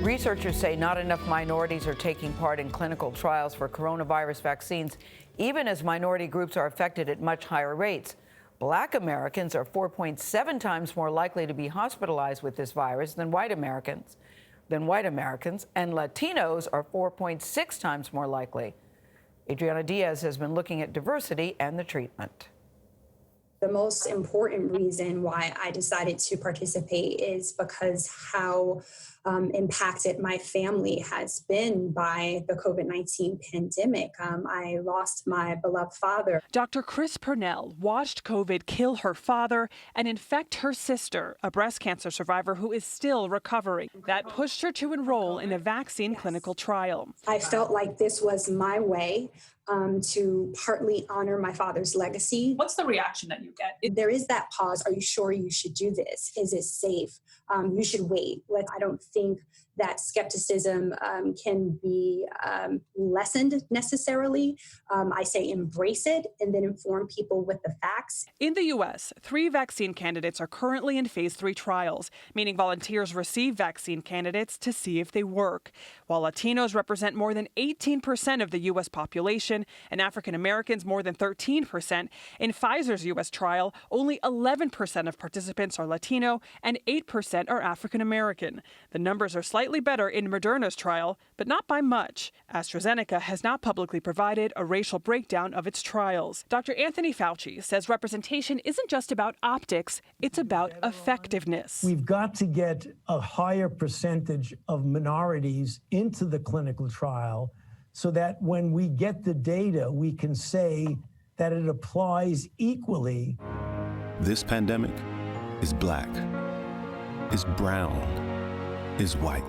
Researchers say not enough minorities are taking part in clinical trials for coronavirus vaccines, even as minority groups are affected at much higher rates. Black Americans are 4.7 times more likely to be hospitalized with this virus than white Americans, and Latinos are 4.6 times more likely. Adriana Diaz has been looking at diversity and the treatment. The most important reason why I decided to participate is because how impacted my family has been by the COVID-19 pandemic. I lost my beloved father. Dr. Chris Purnell watched COVID kill her father and infect her sister, a breast cancer survivor who is still recovering. That pushed her to enroll in a vaccine clinical trial. I felt like this was my way to partly honor my father's legacy. What's the reaction that you get? There is that pause. Are you sure you should do this? Is it safe? You should wait. I don't think that skepticism can be lessened necessarily. I say embrace it and then inform people with the facts. In the U.S., 3 vaccine candidates are currently in phase 3 trials, meaning volunteers receive vaccine candidates to see if they work. While Latinos represent more than 18% of the U.S. population and African Americans more than 13%, in Pfizer's U.S. trial, only 11% of participants are Latino and 8% are African American. The numbers are slightly better in Moderna's trial, but not by much. AstraZeneca has not publicly provided a racial breakdown of its trials. Dr. Anthony Fauci says representation isn't just about optics, it's about effectiveness. We've got to get a higher percentage of minorities into the clinical trial so that when we get the data, we can say that it applies equally. This pandemic is black, is brown, is white.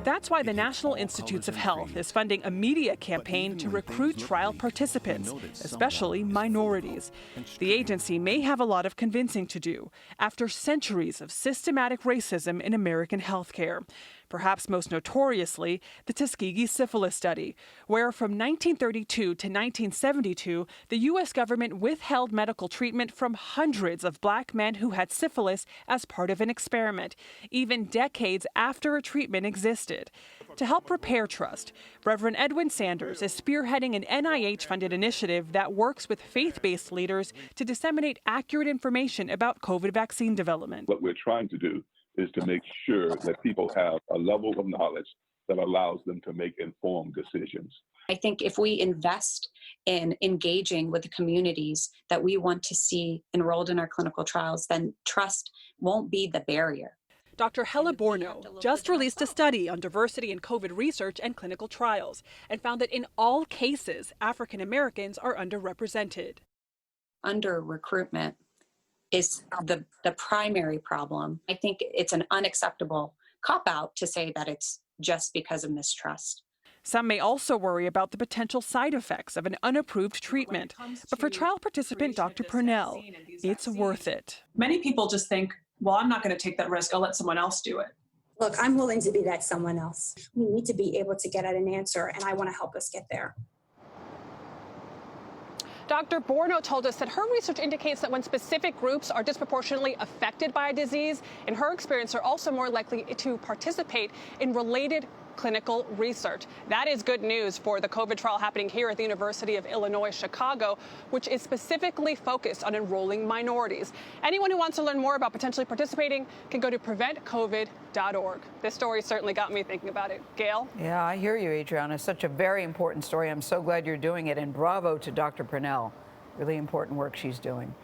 That's why the National Institutes of Health is funding a media campaign to recruit trial participants, especially minorities. The agency may have a lot of convincing to do after centuries of systematic racism in American healthcare. Perhaps most notoriously, the Tuskegee syphilis study, where from 1932 to 1972, the U.S. government withheld medical treatment from hundreds of black men who had syphilis as part of an experiment, even decades after a treatment existed. To help repair trust, Reverend Edwin Sanders is spearheading an NIH-funded initiative that works with faith-based leaders to disseminate accurate information about COVID vaccine development. What we're trying to do is to make sure that people have a level of knowledge that allows them to make informed decisions. I think if we invest in engaging with the communities that we want to see enrolled in our clinical trials, then trust won't be the barrier. Dr. Hella Borno just released a study on diversity in COVID research and clinical trials and found that in all cases, African Americans are underrepresented. Under recruitment is the primary problem. I think it's an unacceptable cop-out to say that it's just because of mistrust. Some may also worry about the potential side effects of an unapproved treatment. But for trial participant Dr. Purnell, it's worth it. Many people just think, well, I'm not going to take that risk. I'll let someone else do it. Look, I'm willing to be that someone else. We need to be able to get at an answer, and I want to help us get there. Dr. Borno told us that her research indicates that when specific groups are disproportionately affected by a disease, in her experience, they're also more likely to participate in related clinical research. That is good news for the COVID trial happening here at the University of Illinois, Chicago, which is specifically focused on enrolling minorities. Anyone who wants to learn more about potentially participating can go to preventcovid.org. This story certainly got me thinking about it. Gayle? Yeah, I hear you, Adriana. Such a very important story. I'm so glad you're doing it, and bravo to Dr. Purnell. Really important work she's doing.